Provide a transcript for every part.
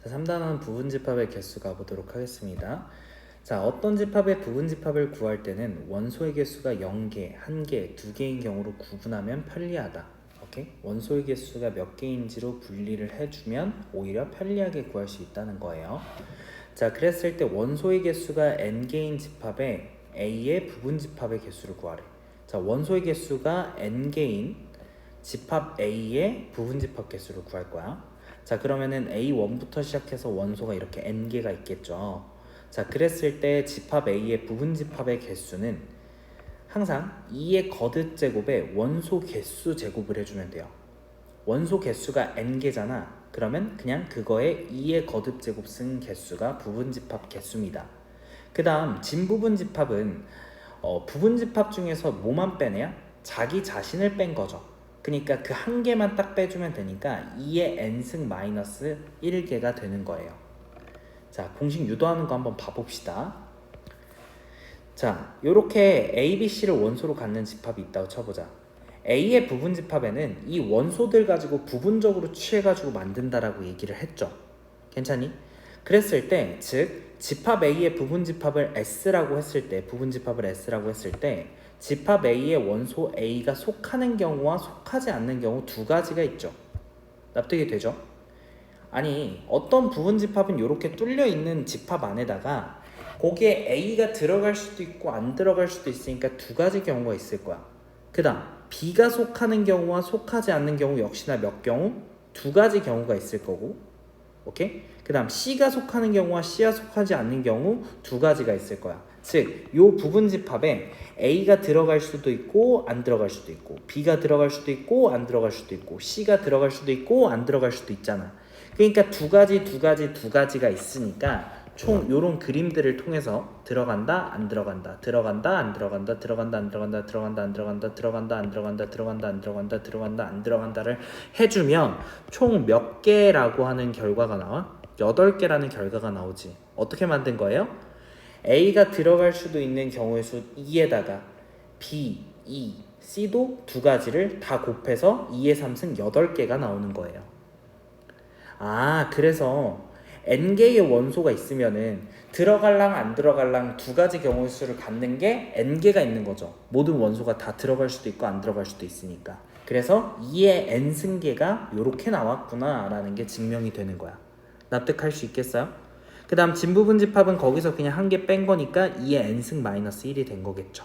자, 3단원 부분집합의 개수 가보도록 하겠습니다. 자, 어떤 집합의 부분집합을 구할 때는 원소의 개수가 0개, 1개, 2개인 경우로 구분하면 편리하다. 오케이? 원소의 개수가 몇 개인지로 분리를 해주면 오히려 편리하게 구할 수 있다는 거예요. 자, 그랬을 때 원소의 개수가 n개인 집합에 A의 부분집합의 개수를 구하래. 자, 원소의 개수가 n개인 집합 A의 부분집합 개수를 구할 거야. 자, 그러면은 A1부터 시작해서 원소가 이렇게 n개가 있겠죠. 자, 그랬을 때 집합 A의 부분집합의 개수는 항상 2의 거듭 제곱에 원소 개수 제곱을 해주면 돼요. 원소 개수가 n개잖아. 그러면 그냥 그거에 2의 거듭 제곱 쓴 개수가 부분집합 개수입니다. 그 다음 진부분집합은 부분집합 중에서 뭐만 빼내야? 자기 자신을 뺀 거죠. 그러니까 그 한 개만 딱 빼주면 되니까 2의 n승 마이너스 1개가 되는 거예요. 자, 공식 유도하는 거 한번 봐봅시다. 자, 요렇게 A, B, C를 원소로 갖는 집합이 있다고 쳐보자. A의 부분집합에는 이 원소들 가지고 부분적으로 취해가지고 만든다라고 얘기를 했죠. 괜찮니? 그랬을 때, 즉 집합 A의 부분집합을 S라고 했을 때, 부분집합을 S라고 했을 때 집합 A의 원소 A가 속하는 경우와 속하지 않는 경우 두 가지가 있죠. 납득이 되죠? 아니, 어떤 부분집합은 이렇게 뚫려 있는 집합 안에다가 거기에 A가 들어갈 수도 있고 안 들어갈 수도 있으니까 두 가지 경우가 있을 거야. 그 다음 B가 속하는 경우와 속하지 않는 경우 역시나 몇 경우? 두 가지 경우가 있을 거고, 오케이? 그 다음 C가 속하는 경우와 C가 속하지 않는 경우 두 가지가 있을 거야. 즉, 요 부분집합에 A가 들어갈 수도 있고 안 들어갈 수도 있고, B가 들어갈 수도 있고 안 들어갈 수도 있고, C가 들어갈 수도 있고 안 들어갈 수도 있잖아. 그러니까 두 가지가 있으니까 총 요런 그림들을 통해서 들어간다, 안 들어간다, 들어간다, 안 들어간다, 들어간다, 안 들어간다, 들어간다, 안 들어간다, 들어간다, 안 들어간다, 들어간다, 안 들어간다, 들어간다, 안 들어간다를 해주면 총 몇 개라고 하는 결과가 나와? 8개라는 결과가 나오지. 어떻게 만든 거예요? A가 들어갈 수도 있는 경우의 수 2에다가 B, E, C도 두 가지를 다 곱해서 2의 3승 8개가 나오는 거예요. 아, 그래서 n개의 원소가 있으면은 들어갈랑 안 들어갈랑 두 가지 경우의 수를 갖는 게 n개가 있는 거죠. 모든 원소가 다 들어갈 수도 있고 안 들어갈 수도 있으니까. 그래서 2의 n승계가 이렇게 나왔구나 라는 게 증명이 되는 거야. 납득할 수 있겠어요? 그 다음 진부분집합은 거기서 그냥 한 개 뺀 거니까 2의 n승 마이너스 1이 된 거겠죠.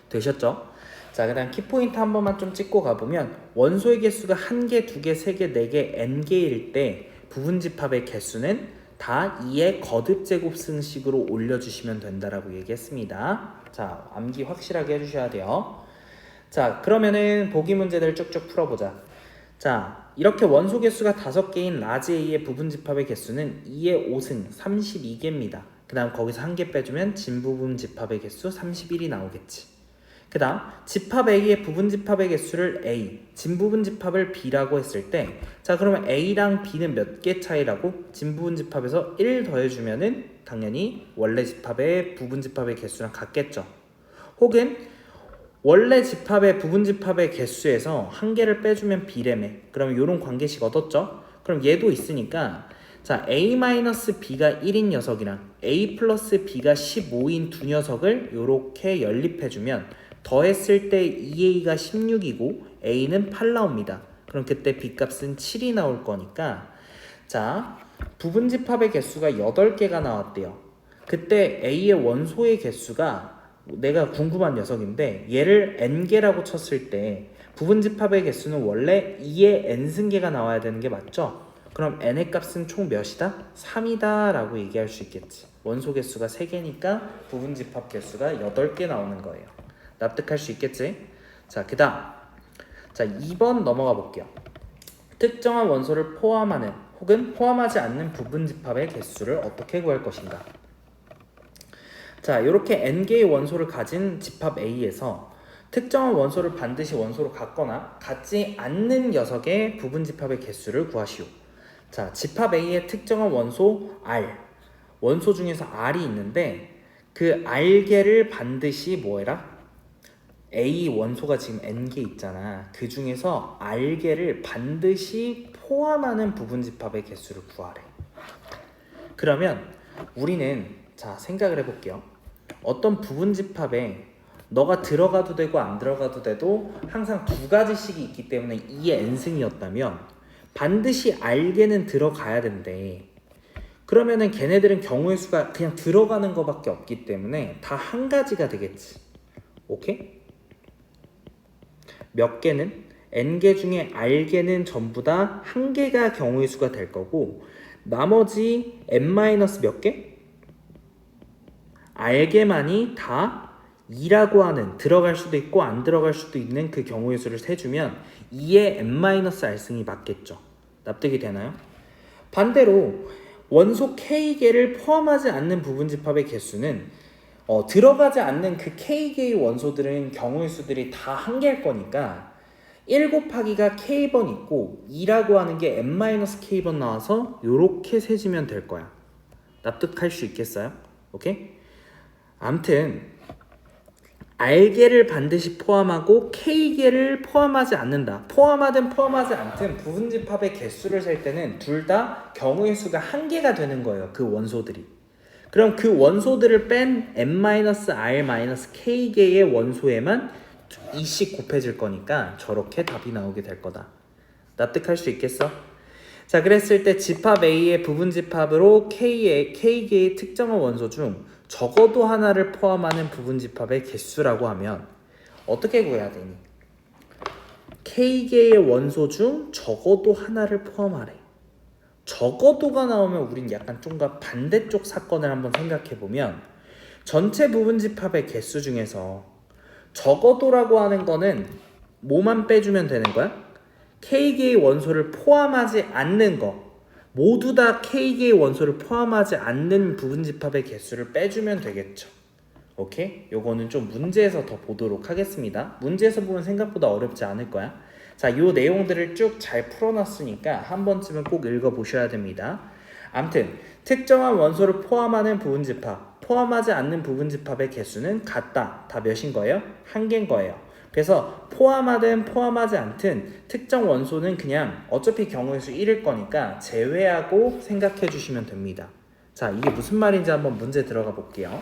되셨죠? 자, 그 다음 키포인트 한 번만 좀 찍고 가보면 원소의 개수가 1개, 2개, 3개, 4개, n개일 때 부분집합의 개수는 다 2의 거듭제곱승식으로 올려주시면 된다라고 얘기했습니다. 자, 암기 확실하게 해주셔야 돼요. 자, 그러면은 보기 문제들 쭉쭉 풀어보자. 자, 이렇게 원소 개수가 5개인 라지 A의 부분집합의 개수는 2의 5승 32개입니다. 그 다음 거기서 한 개 빼주면 진부분집합의 개수 31이 나오겠지. 그 다음 집합 A의 부분집합의 개수를 A, 진부분집합을 B라고 했을 때, 자, 그러면 A랑 B는 몇 개 차이라고? 진부분집합에서 1 더해주면은 당연히 원래 집합의 부분집합의 개수랑 같겠죠. 혹은 원래 집합의 부분집합의 개수에서 한 개를 빼주면 B래매. 그러면 이런 관계식 얻었죠? 그럼 얘도 있으니까, 자, A-B가 1인 녀석이랑 A 플러스 B가 15인 두 녀석을 이렇게 연립해주면 더했을 때 2A가 16이고 A는 8 나옵니다. 그럼 그때 B값은 7이 나올 거니까, 자, 부분집합의 개수가 8개가 나왔대요. 그때 A의 원소의 개수가 내가 궁금한 녀석인데, 얘를 n개라고 쳤을 때 부분집합의 개수는 원래 2의 n승계가 나와야 되는 게 맞죠? 그럼 n의 값은 총 몇이다? 3이다 라고 얘기할 수 있겠지. 원소 개수가 3개니까 부분집합 개수가 8개 나오는 거예요. 납득할 수 있겠지? 자, 그 다음, 자, 2번 넘어가 볼게요. 특정한 원소를 포함하는 혹은 포함하지 않는 부분집합의 개수를 어떻게 구할 것인가? 자, 이렇게 n개의 원소를 가진 집합 A에서 특정한 원소를 반드시 원소로 갖거나 갖지 않는 녀석의 부분집합의 개수를 구하시오. 자, 집합 A의 특정한 원소 R, 원소 중에서 R이 있는데 그 R개를 반드시 뭐해라? A 원소가 지금 n개 있잖아. 그 중에서 R개를 반드시 포함하는 부분집합의 개수를 구하래. 그러면 우리는 자 생각을 해볼게요. 어떤 부분집합에 너가 들어가도 되고 안 들어가도 돼도 항상 두 가지씩이 있기 때문에 2의 n승이었다면 반드시 알게는 들어가야 된대. 그러면은 걔네들은 경우의 수가 그냥 들어가는 거밖에 없기 때문에 다 한 가지가 되겠지. 오케이? 몇 개는 n개 중에 알개는 전부 다 한 개가 경우의 수가 될 거고 나머지 n-몇 개? 알개만이 다 2라고 하는 들어갈 수도 있고 안 들어갈 수도 있는 그 경우의 수를 세주면 2의 n-r승이 맞겠죠. 납득이 되나요? 반대로 원소 K개를 포함하지 않는 부분집합의 개수는 들어가지 않는 그 K개의 원소들은 경우의 수들이 다 한 개일 거니까 1 곱하기가 K번 있고 2라고 하는 게 n-K번 나와서 요렇게 세지면 될 거야. 납득할 수 있겠어요? 오케이? 암튼 R개를 반드시 포함하고 K개를 포함하지 않는다. 포함하든 포함하지 않든 부분집합의 개수를 셀 때는 둘 다 경우의 수가 한 개가 되는 거예요. 그 원소들이. 그럼 그 원소들을 뺀 n-r-k개의 원소에만 2씩 곱해질 거니까 저렇게 답이 나오게 될 거다. 납득할 수 있겠어? 자, 그랬을 때 집합 A의 부분집합으로 K개의 특정한 원소 중 적어도 하나를 포함하는 부분집합의 개수라고 하면 어떻게 구해야 되니? K개의 원소 중 적어도 하나를 포함하래. 적어도가 나오면 우린 약간 좀더 반대쪽 사건을 한번 생각해보면 전체 부분집합의 개수 중에서 적어도라고 하는 거는 뭐만 빼주면 되는 거야? K개의 원소를 포함하지 않는 거 모두 다 K개의 원소를 포함하지 않는 부분집합의 개수를 빼주면 되겠죠. 오케이? 요거는 좀 문제에서 더 보도록 하겠습니다. 문제에서 보면 생각보다 어렵지 않을 거야. 자, 요 내용들을 쭉 잘 풀어놨으니까 한 번쯤은 꼭 읽어보셔야 됩니다. 암튼 특정한 원소를 포함하는 부분집합, 포함하지 않는 부분집합의 개수는 같다. 다 몇인 거예요? 한 개인 거예요. 그래서 포함하든 포함하지 않든 특정 원소는 그냥 어차피 경우의 수 1일 거니까 제외하고 생각해 주시면 됩니다. 자, 이게 무슨 말인지 한번 문제 들어가 볼게요.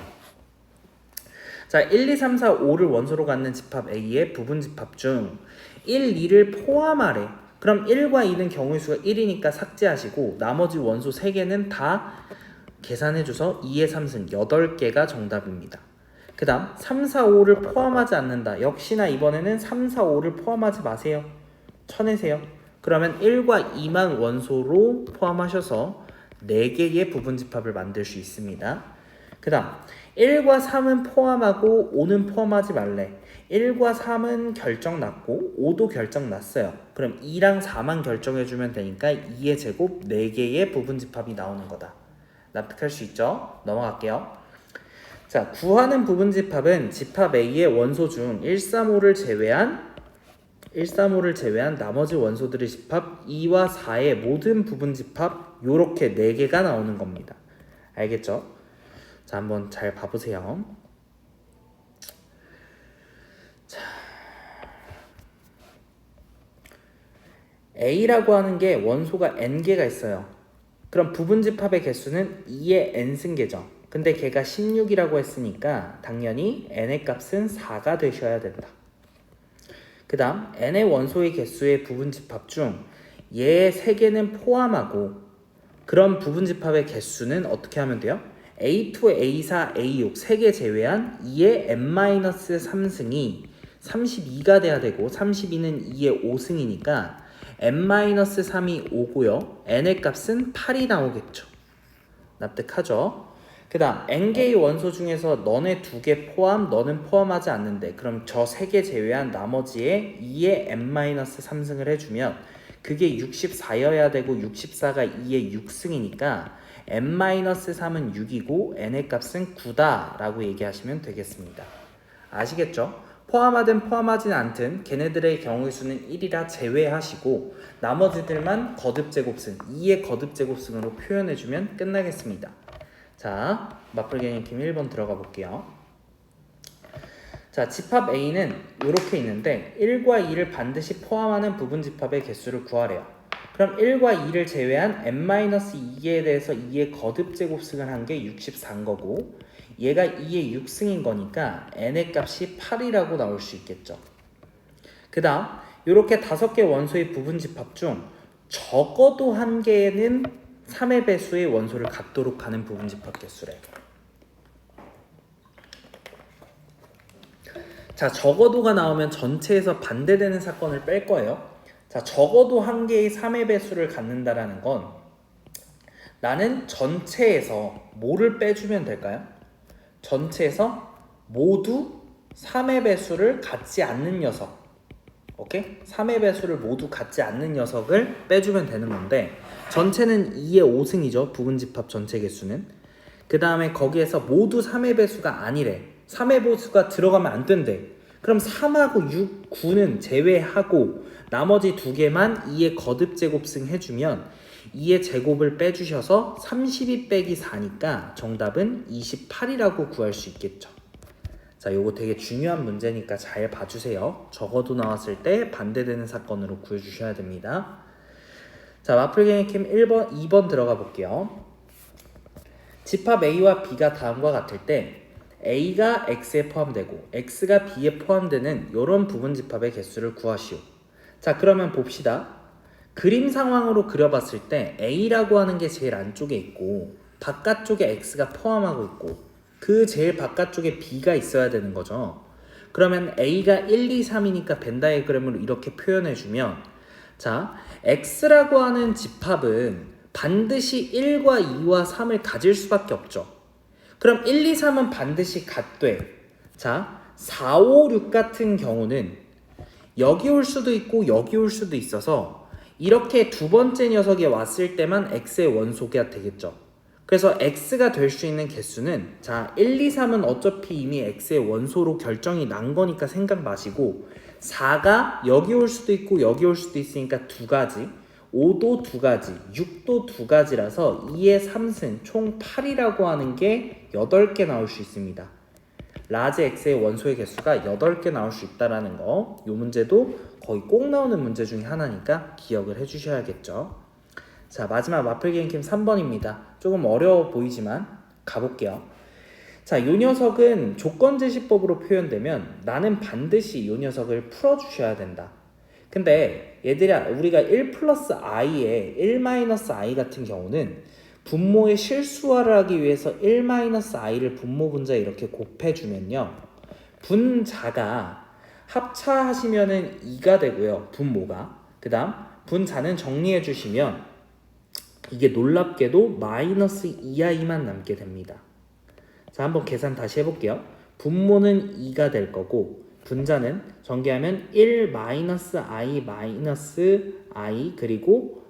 자, 1, 2, 3, 4, 5를 원소로 갖는 집합 A의 부분집합 중 1, 2를 포함하래. 그럼 1과 2는 경우의 수가 1이니까 삭제하시고 나머지 원소 3개는 다 계산해줘서 2의 3승 8개가 정답입니다. 그 다음 3, 4, 5를 포함하지 않는다. 역시나 이번에는 3, 4, 5를 포함하지 마세요. 쳐내세요. 그러면 1과 2만 원소로 포함하셔서 4개의 부분집합을 만들 수 있습니다. 그 다음 1과 3은 포함하고 5는 포함하지 말래. 1과 3은 결정났고 5도 결정났어요. 그럼 2랑 4만 결정해주면 되니까 2의 제곱 4개의 부분집합이 나오는 거다. 납득할 수 있죠? 넘어갈게요. 자, 구하는 부분집합은 집합 A의 원소 중 135를 제외한 나머지 원소들의 집합 2와 4의 모든 부분집합 요렇게 4개가 나오는 겁니다. 알겠죠? 자, 한번 잘 봐보세요. 자, A라고 하는 게 원소가 n개가 있어요. 그럼 부분집합의 개수는 2의 n승계죠. 근데 걔가 16이라고 했으니까 당연히 n의 값은 4가 되셔야 된다. 그 다음 n의 원소의 개수의 부분집합 중 얘의 3개는 포함하고 그런 부분집합의 개수는 어떻게 하면 돼요? A2, A4, A6 3개 제외한 2의 n-3승이 32가 돼야 되고 32는 2의 5승이니까 n-3이 5고요. n의 값은 8이 나오겠죠. 납득하죠? 그 다음 n개의 원소 중에서 너네 2개 포함, 너는 포함하지 않는데 그럼 저 3개 제외한 나머지에 2의 n-3승을 해주면 그게 64여야 되고 64가 2의 6승이니까 n-3은 6이고 n의 값은 9다 라고 얘기하시면 되겠습니다. 아시겠죠? 포함하든 포함하진 않든 걔네들의 경우의 수는 1이라 제외하시고 나머지들만 거듭제곱승 2의 거듭제곱승으로 표현해주면 끝나겠습니다. 자, 맞불개념팀 1번 들어가 볼게요. 자, 집합 A는 이렇게 있는데 1과 2를 반드시 포함하는 부분집합의 개수를 구하래요. 그럼 1과 2를 제외한 n-2에 대해서 2의 거듭제곱승을 한 게 64인 거고 얘가 2의 6승인 거니까 n의 값이 8이라고 나올 수 있겠죠. 그 다음 이렇게 5개 원소의 부분집합 중 적어도 한 개는 3의 배수의 원소를 갖도록 하는 부분집합 개수래. 자, 적어도가 나오면 전체에서 반대되는 사건을 뺄 거예요. 자, 적어도 한 개의 3의 배수를 갖는다라는 건 나는 전체에서 뭐를 빼주면 될까요? 전체에서 모두 3의 배수를 갖지 않는 녀석, 오케이? 3의 배수를 모두 갖지 않는 녀석을 빼주면 되는 건데 전체는 2의 5승이죠. 부분집합 전체 개수는. 그 다음에 거기에서 모두 3의 배수가 아니래. 3의 배수가 들어가면 안 된대. 그럼 3하고 6, 9는 제외하고 나머지 두 개만 2의 거듭제곱승 해주면 2의 제곱을 빼주셔서 32 빼기 4니까 정답은 28이라고 구할 수 있겠죠. 자, 요거 되게 중요한 문제니까 잘 봐주세요. 적어도 나왔을 때 반대되는 사건으로 구해주셔야 됩니다. 자, 마플갱이 캠 1번, 2번 들어가 볼게요. 집합 A와 B가 다음과 같을 때 A가 X에 포함되고 X가 B에 포함되는 이런 부분집합의 개수를 구하시오. 자, 그러면 봅시다. 그림 상황으로 그려봤을 때 A라고 하는 게 제일 안쪽에 있고 바깥쪽에 X가 포함하고 있고 그 제일 바깥쪽에 B가 있어야 되는 거죠. 그러면 A가 1, 2, 3이니까 벤 다이어그램으로 이렇게 표현해주면 자, X라고 하는 집합은 반드시 1과 2와 3을 가질 수밖에 없죠. 그럼 1, 2, 3은 반드시 같되 자, 4, 5, 6 같은 경우는 여기 올 수도 있고 여기 올 수도 있어서 이렇게 두 번째 녀석이 왔을 때만 X의 원소가 되겠죠. 그래서 X가 될 수 있는 개수는 자 1, 2, 3은 어차피 이미 X의 원소로 결정이 난 거니까 생각 마시고 4가 여기 올 수도 있고 여기 올 수도 있으니까 두 가지 5도 두 가지 6도 두 가지라서 2의 3승 총 8이라고 하는 게 8개 나올 수 있습니다. 라지 X의 원소의 개수가 8개 나올 수 있다는 거 이 문제도 거의 꼭 나오는 문제 중에 하나니까 기억을 해주셔야겠죠. 자, 마지막 마플게임캠 3번입니다. 조금 어려워 보이지만 가볼게요. 자, 이 녀석은 조건제시법으로 표현되면 나는 반드시 이 녀석을 풀어주셔야 된다. 근데 얘들아, 우리가 1 플러스 i에 1 마이너스 i 같은 경우는 분모의 실수화를 하기 위해서 1 마이너스 i를 분모 분자에 이렇게 곱해주면요, 분자가 합차하시면은 2가 되고요, 분모가. 그 다음 분자는 정리해 주시면 이게 놀랍게도 마이너스 2i만 남게 됩니다. 자, 한번 계산 다시 해볼게요. 분모는 2가 될 거고 분자는 전개하면 1 마이너스 i 마이너스 i 그리고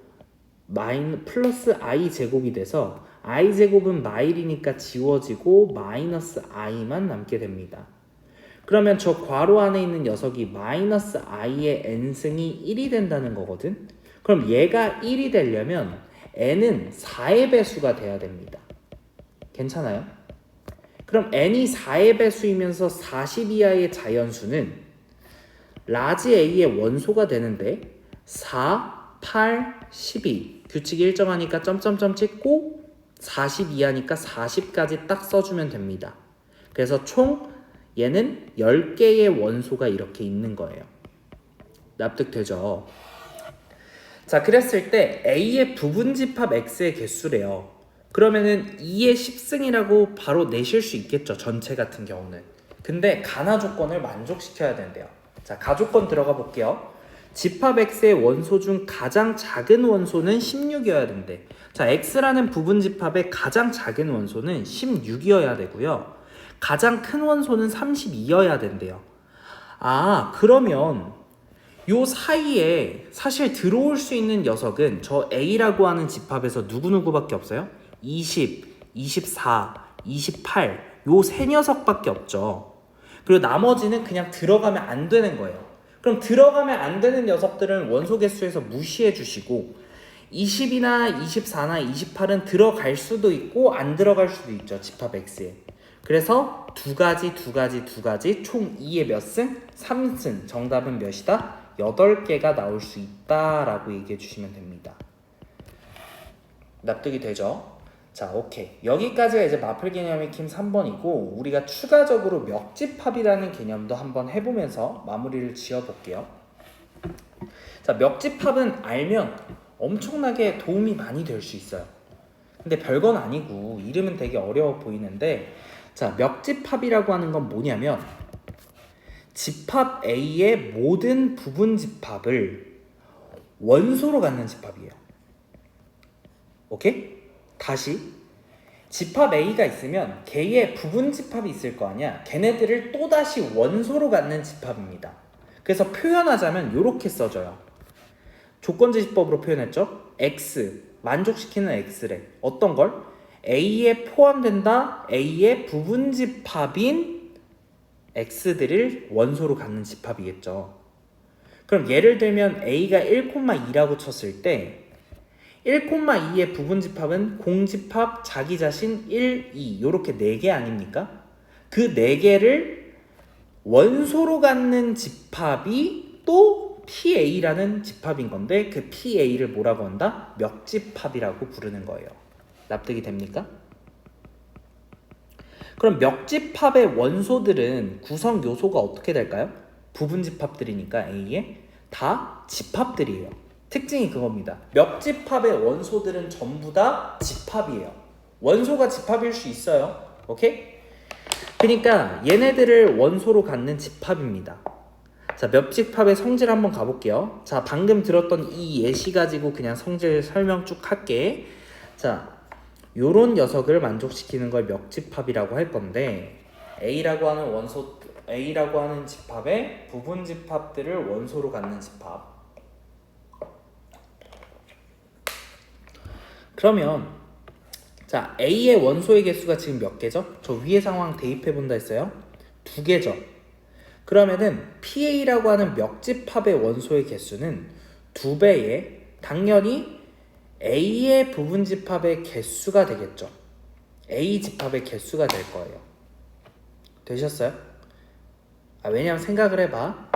플러스 i 제곱이 돼서 i 제곱은 마일이니까 지워지고 마이너스 i만 남게 됩니다. 그러면 저 괄호 안에 있는 녀석이 마이너스 i의 n승이 1이 된다는 거거든. 그럼 얘가 1이 되려면 n은 4의 배수가 돼야 됩니다. 괜찮아요? 그럼 n이 4의 배수이면서 40 이하의 자연수는 라지 a의 원소가 되는데 4, 8, 12 규칙이 일정하니까 점점점 찍고 40 이하니까 40까지 딱 써주면 됩니다. 그래서 총 얘는 10개의 원소가 이렇게 있는 거예요. 납득되죠? 자, 그랬을 때 A의 부분집합 X의 개수래요. 그러면은 2의 10승이라고 바로 내실 수 있겠죠, 전체 같은 경우는. 근데 가나 조건을 만족시켜야 된대요. 자, 가조건 들어가 볼게요. 집합 X의 원소 중 가장 작은 원소는 16이어야 된대. 자, X라는 부분집합의 가장 작은 원소는 16이어야 되고요, 가장 큰 원소는 32여야 된대요. 아, 그러면 요 사이에 사실 들어올 수 있는 녀석은 저 A라고 하는 집합에서 누구누구밖에 없어요? 20, 24, 28 요 세 녀석밖에 없죠. 그리고 나머지는 그냥 들어가면 안 되는 거예요. 그럼 들어가면 안 되는 녀석들은 원소 개수에서 무시해 주시고 20이나 24나 28은 들어갈 수도 있고 안 들어갈 수도 있죠, 집합 X에. 그래서 두 가지 총 2의 몇 승? 3승. 정답은 몇이다? 8개가 나올 수 있다라고 얘기해 주시면 됩니다. 납득이 되죠? 자, 오케이. 여기까지가 이제 마플 개념의 킴 3번이고 우리가 추가적으로 멱집합이라는 개념도 한번 해보면서 마무리를 지어볼게요. 자, 멱집합은 알면 엄청나게 도움이 많이 될 수 있어요. 근데 별건 아니고 이름은 되게 어려워 보이는데, 자, 멱집합이라고 하는 건 뭐냐면 집합 A의 모든 부분 집합을 원소로 갖는 집합이에요. 오케이? 다시, 집합 A가 있으면 걔의 부분 집합이 있을 거 아니야. 걔네들을 또다시 원소로 갖는 집합입니다. 그래서 표현하자면 이렇게 써져요. 조건지시법으로 표현했죠. X, 만족시키는 X래. 어떤 걸? A에 포함된다. A의 부분 집합인 X들을 원소로 갖는 집합이겠죠. 그럼 예를 들면 A가 1,2라고 쳤을 때 1,2의 부분 집합은 공집합, 자기 자신, 1, 2 이렇게 4개 아닙니까? 그 4개를 원소로 갖는 집합이 또 PA라는 집합인 건데 그 PA를 뭐라고 한다? 멱집합이라고 부르는 거예요. 납득이 됩니까? 그럼 멱집합의 원소들은 구성 요소가 어떻게 될까요? 부분 집합들이니까 A에 다 집합들이에요. 특징이 그겁니다. 멱집합의 원소들은 전부 다 집합이에요. 원소가 집합일 수 있어요. 오케이? 그러니까 얘네들을 원소로 갖는 집합입니다. 자, 멱집합의 성질 한번 가볼게요. 자, 방금 들었던 이 예시 가지고 그냥 성질 설명 쭉 할게. 자, 요런 녀석을 만족시키는 걸 멱집합이라고 할 건데 A라고 하는 집합의 부분 집합들을 원소로 갖는 집합. 그러면 자, A의 원소의 개수가 지금 몇 개죠? 저 위의 상황 대입해 본다 했어요. 2개죠. 그러면은 PA라고 하는 멱집합의 원소의 개수는 2배에 당연히 A의 부분 집합의 개수가 되겠죠. A 집합의 개수가 될 거예요. 되셨어요? 왜냐면 생각을 해봐.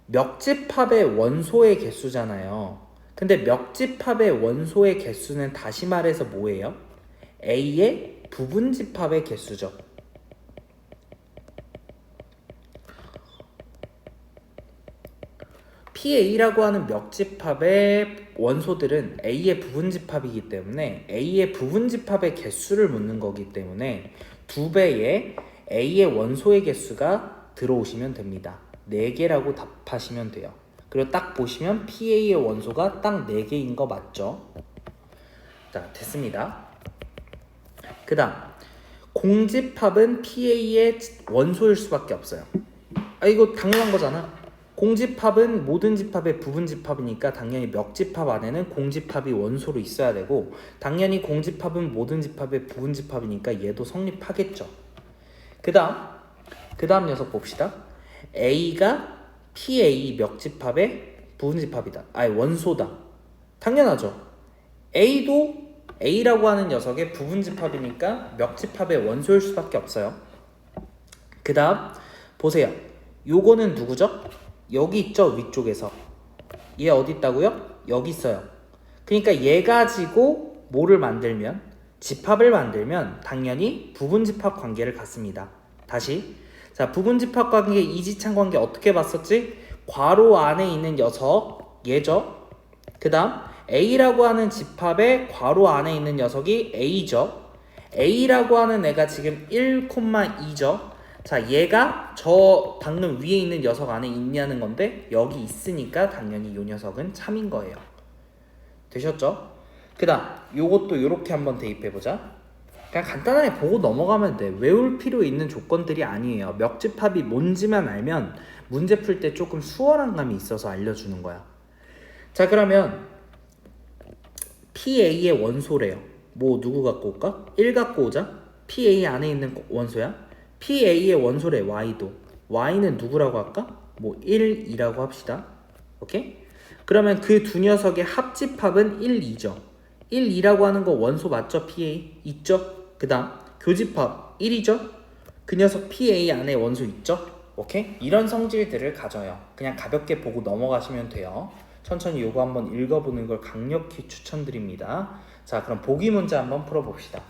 멱집합의 원소의 개수잖아요. 근데 멱집합의 원소의 개수는 다시 말해서 뭐예요? A의 부분 집합의 개수죠. PA라고 하는 멱집합의 원소들은 A의 부분 집합이기 때문에 A의 부분 집합의 개수를 묻는 거기 때문에 2배의 A의 원소의 개수가 들어오시면 됩니다. 4개라고 답하시면 돼요. 그리고 딱 보시면 PA의 원소가 딱 4개인 거 맞죠? 자, 됐습니다. 그 다음 공집합은 PA의 원소일 수밖에 없어요. 이거 당연한 거잖아. 공집합은 모든 집합의 부분 집합이니까 당연히 멱집합 안에는 공집합이 원소로 있어야 되고 당연히 공집합은 모든 집합의 부분 집합이니까 얘도 성립하겠죠. 그 다음 녀석 봅시다. A가 PA 멱집합의 부분 집합이다. 원소다. 당연하죠. A도 A라고 하는 녀석의 부분 집합이니까 멱집합의 원소일 수밖에 없어요. 그 다음 보세요. 요거는 누구죠? 여기 있죠, 위쪽에서. 얘 어디 있다고요? 여기 있어요. 그러니까 얘 가지고 뭐를 만들면, 집합을 만들면 당연히 부분집합 관계를 갖습니다. 다시, 자, 부분집합 관계, 이지창 관계 어떻게 봤었지? 괄호 안에 있는 녀석 얘죠. 그 다음 A라고 하는 집합의 괄호 안에 있는 녀석이 A죠. A라고 하는 애가 지금 1,2죠. 자, 얘가 저 방금 위에 있는 녀석 안에 있냐는 건데 여기 있으니까 당연히 이 녀석은 참인 거예요. 되셨죠? 그 다음 요것도 이렇게 한번 대입해보자. 그냥 간단하게 보고 넘어가면 돼. 외울 필요 있는 조건들이 아니에요. 멱집합이 뭔지만 알면 문제 풀 때 조금 수월한 감이 있어서 알려주는 거야. 자, 그러면 PA의 원소래요. 뭐 누구 갖고 올까? 1 갖고 오자. PA 안에 있는 원소야. PA의 원소래 Y도. Y는 누구라고 할까? 뭐 1, 2라고 합시다. 오케이? 그러면 그 두 녀석의 합집합은 1, 2죠. 1, 2라고 하는 거 원소 맞죠? PA 있죠? 그 다음 교집합 1이죠? 그 녀석 PA 안에 원소 있죠? 오케이? 이런 성질들을 가져요. 그냥 가볍게 보고 넘어가시면 돼요. 천천히 요거 한번 읽어보는 걸 강력히 추천드립니다. 자, 그럼 보기 문제 한번 풀어봅시다.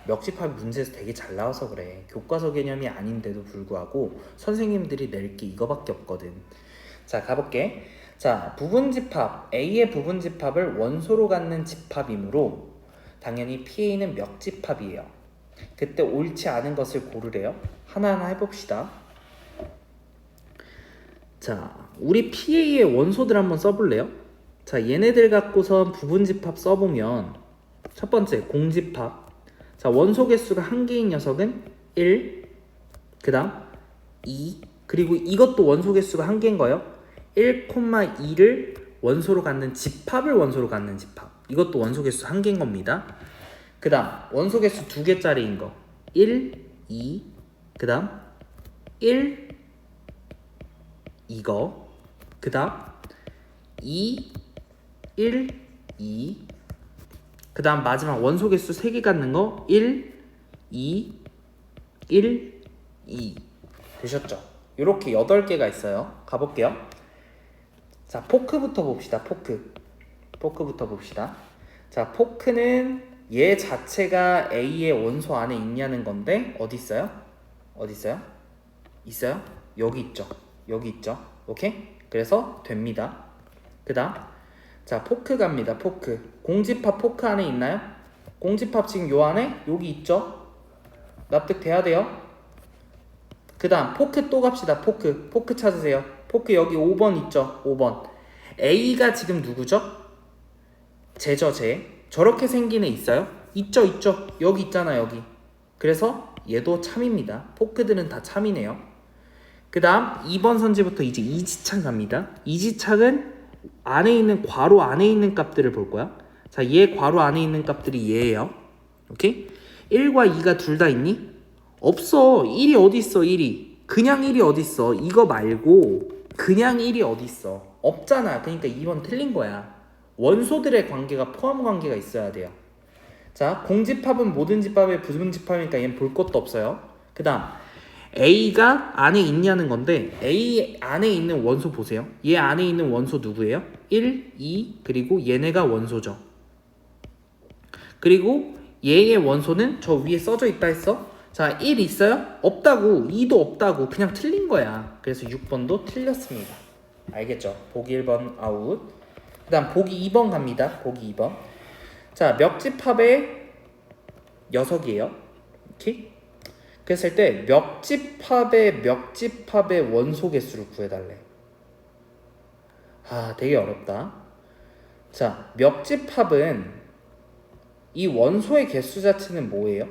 멱집합 문제에서 되게 잘 나와서 그래. 교과서 개념이 아닌데도 불구하고 선생님들이 낼 게 이거밖에 없거든. 자, 가볼게. 자, 부분집합 A의 부분집합을 원소로 갖는 집합이므로 당연히 PA는 멱집합이에요. 그때 옳지 않은 것을 고르래요. 하나하나 해봅시다. 자, 우리 PA의 원소들 한번 써볼래요? 자, 얘네들 갖고선 부분집합 써보면 첫 번째 공집합. 자, 원소 개수가 한 개인 녀석은 1, 그 다음 2, 그리고 이것도 원소 개수가 한 개인 거예요. 1,2를 원소로 갖는 집합을 원소로 갖는 집합. 이것도 원소 개수 한 개인 겁니다. 그 다음 원소 개수 두 개짜리인 거 1, 2, 그 다음 1, 이거, 그 다음 2, 1, 2, 그 다음 마지막 원소 개수 3개 갖는 거 1, 2, 1, 2 되셨죠? 이렇게 8개가 있어요. 가볼게요. 자, 포크부터 봅시다. 포크부터 봅시다. 자, 포크는 얘 자체가 A의 원소 안에 있냐는 건데 어디 있어요? 어디 있어요? 있어요? 여기 있죠. 여기 있죠. 오케이? 그래서 됩니다. 그 다음 자, 포크 갑니다. 포크. 공집합 포크 안에 있나요? 공집합 지금 요 안에 여기 있죠? 납득돼야 돼요. 그 다음 포크 또 갑시다. 포크 찾으세요. 포크 여기 5번 있죠? 5번. A가 지금 누구죠? 쟤죠, 쟤. 저렇게 생긴 애 있어요? 있죠. 여기 있잖아, 여기. 그래서 얘도 참입니다. 포크들은 다 참이네요. 그 다음 2번 선지부터 이제 이지착 갑니다. 이지착은 안에 있는 괄호 안에 있는 값들을 볼 거야. 자, 얘 괄호 안에 있는 값들이 얘예요. 오케이? 1과 2가 둘 다 있니? 없어. 1이 어디 있어? 1이. 그냥 1이 어디 있어? 이거 말고 그냥 1이 어디 있어? 없잖아. 그러니까 2번 틀린 거야. 원소들의 관계가 포함 관계가 있어야 돼요. 자, 공집합은 모든 집합의 부분집합이니까 얘는 볼 것도 없어요. 그 다음 A가 안에 있냐는 건데 A 안에 있는 원소 보세요. 얘 안에 있는 원소 누구예요? 1, 2, 그리고 얘네가 원소죠. 그리고 얘의 원소는 저 위에 써져 있다 했어. 자, 1 있어요? 없다고. 2도 없다고. 그냥 틀린 거야. 그래서 6번도 틀렸습니다. 알겠죠? 보기 1번 아웃. 그 다음 보기 2번 갑니다. 보기 2번. 자, 멱집합의 녀석이에요. 오케이? 그랬을 때 멱집합의 원소 개수를 구해달래. 아, 되게 어렵다. 자, 멱집합은 이 원소의 개수 자체는 뭐예요?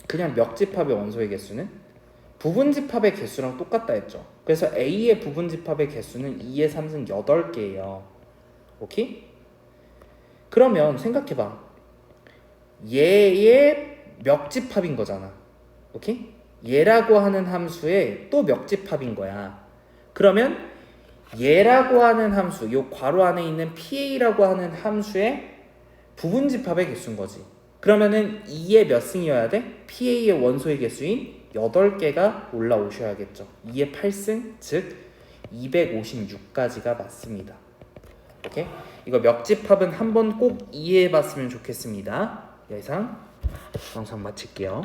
그냥 멱집합의 원소의 개수는 부분집합의 개수랑 똑같다 했죠. 그래서 A의 부분집합의 개수는 2의 3승 8개예요. 오케이? 그러면 생각해봐. 얘의 멱집합인 거잖아. 오케이? 얘라고 하는 함수에 또 멱집합인 거야. 그러면 얘라고 하는 함수, 요 괄호 안에 있는 PA라고 하는 함수의 부분집합의 개수인 거지. 그러면은 2의 몇 승이어야 돼? PA의 원소의 개수인 8개가 올라오셔야겠죠. 2의 8승, 즉 256까지가 맞습니다. 오케이? 이거 멱집합은 한번 꼭 이해해봤으면 좋겠습니다. 이상 영상 마칠게요.